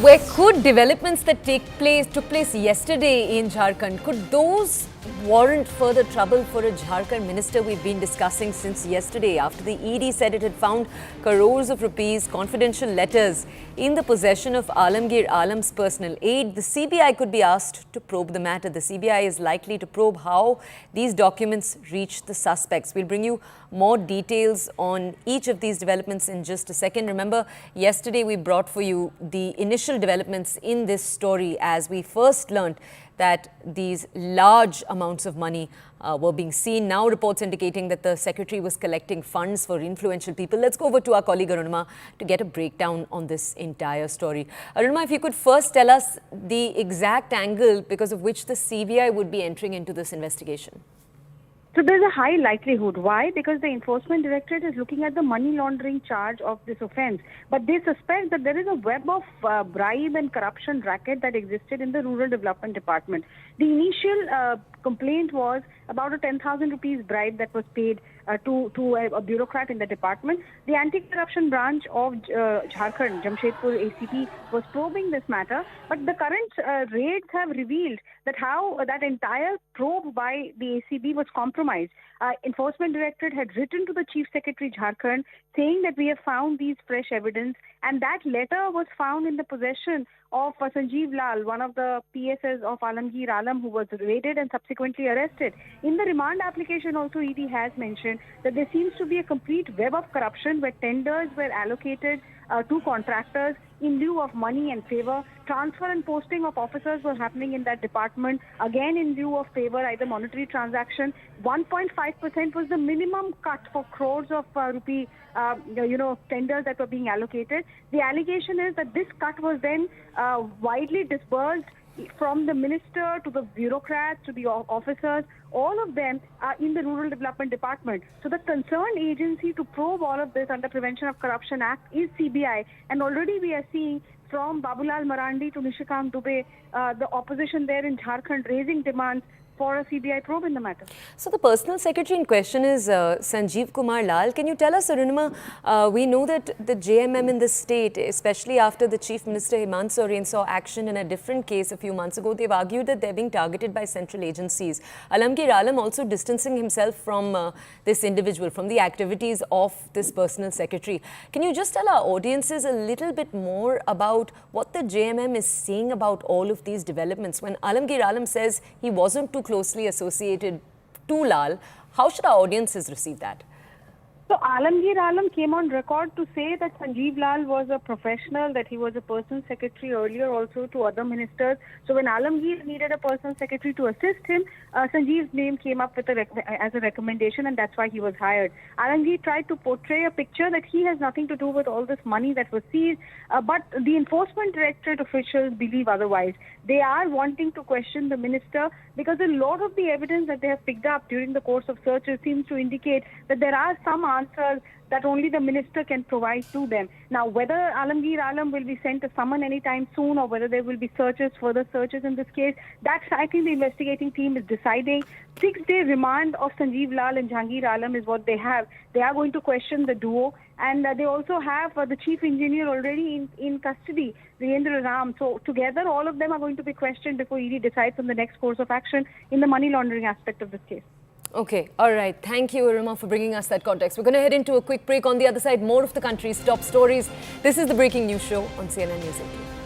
Where could developments that took place yesterday in Jharkhand, could those warrant further trouble for a Jharkhand minister we've been discussing since yesterday after the ED said it had found crores of rupees confidential letters in the possession of Alamgir Alam's personal aide? The CBI could be asked to probe the matter. The CBI is likely to probe how these documents reached the suspects. We'll bring you more details on each of these developments in just a second. Remember, yesterday we brought for you the initial developments in this story as we first learned that these large amounts of money were being seen. Now reports indicating that the secretary was collecting funds for influential people. Let's go over to our colleague Arunima to get a breakdown on this entire story. Arunima, if you could first tell us the exact angle because of which the CBI would be entering into this investigation. So there's a high likelihood. Why? Because the Enforcement Directorate is looking at the money laundering charge of this offence. But they suspect that there is a web of bribe and corruption racket that existed in the Rural Development Department. The initial complaint was about a 10,000 rupees bribe that was paid to a bureaucrat in the department. The anti-corruption branch of Jharkhand, Jamshedpur ACP, was probing this matter. But the current raids have revealed that how that entire probe by the ACB was compromised. Enforcement Directorate had written to the Chief Secretary Jharkhand saying that we have found these fresh evidence, and that letter was found in the possession of Sanjeev Lal, one of the PSs of Alamgir Alam, who was raided and subsequently arrested. In the remand application also, ED has mentioned that there seems to be a complete web of corruption where tenders were allocated to contractors in lieu of money and favor. Transfer and posting of officers were happening in that department, again in lieu of favor, either monetary transaction. 1.5% was the minimum cut for crores of rupee, tenders that were being allocated. The allegation is that this cut was then widely disbursed from the minister to the bureaucrats to the officers. All of them are in the Rural Development Department. So the concerned agency to probe all of this under Prevention of Corruption Act is CBI. And already we are seeing from Babulal Marandi to Nishikant Dubey, the opposition there in Jharkhand raising demands for a CBI probe in the matter. So the personal secretary in question is Sanjeev Kumar Lal. Can you tell us, Arunima, we know that the JMM in the state, especially after the Chief Minister Hemant Soren saw action in a different case a few months ago, they've argued that they're being targeted by central agencies. Alamgir Alam also distancing himself from this individual, from the activities of this personal secretary. Can you just tell our audiences a little bit more about what the JMM is saying about all of these developments? When Alamgir Alam says he wasn't too closely associated to Lal, how should our audiences receive that? So Alamgir Alam came on record to say that Sanjeev Lal was a professional, that he was a personal secretary earlier also to other ministers. So when Alamgir needed a personal secretary to assist him, Sanjeev's name came up with as a recommendation, and that's why he was hired. Alamgir tried to portray a picture that he has nothing to do with all this money that was seized, but the Enforcement Directorate officials believe otherwise. They are wanting to question the minister because a lot of the evidence that they have picked up during the course of searches seems to indicate that there are some answers that only the minister can provide to them. Now, whether Alamgir Alam will be sent a summon anytime soon or whether there will be further searches in this case, that's, I think, the investigating team is deciding. 6-day remand of Sanjeev Lal and Jahangir Alam is what they have. They are going to question the duo, and they also have the chief engineer already in custody, Virendra Ram. So together, all of them are going to be questioned before ED decides on the next course of action in the money laundering aspect of this case. Okay, all right. Thank you, Arunima, for bringing us that context. We're going to head into a quick break. On the other side, more of the country's top stories. This is the Breaking News Show on CNN News 18.